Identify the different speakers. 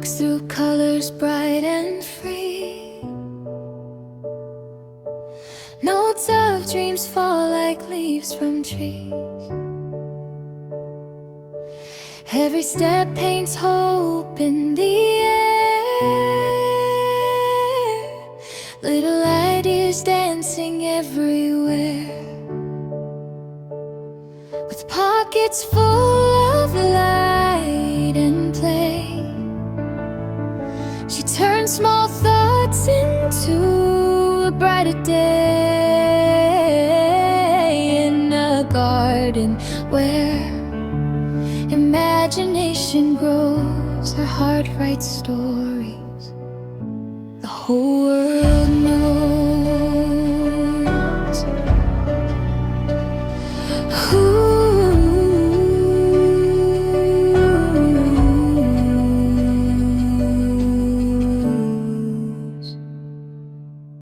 Speaker 1: walks through colors bright and free. Notes of dreams fall like leaves from trees. Every step paints hope in the air. Little ideas dancing everywhere, with pockets full of light and play. She turns small thoughts into a brighter day, in a garden where imagination grows. Her heart writes stories the whole world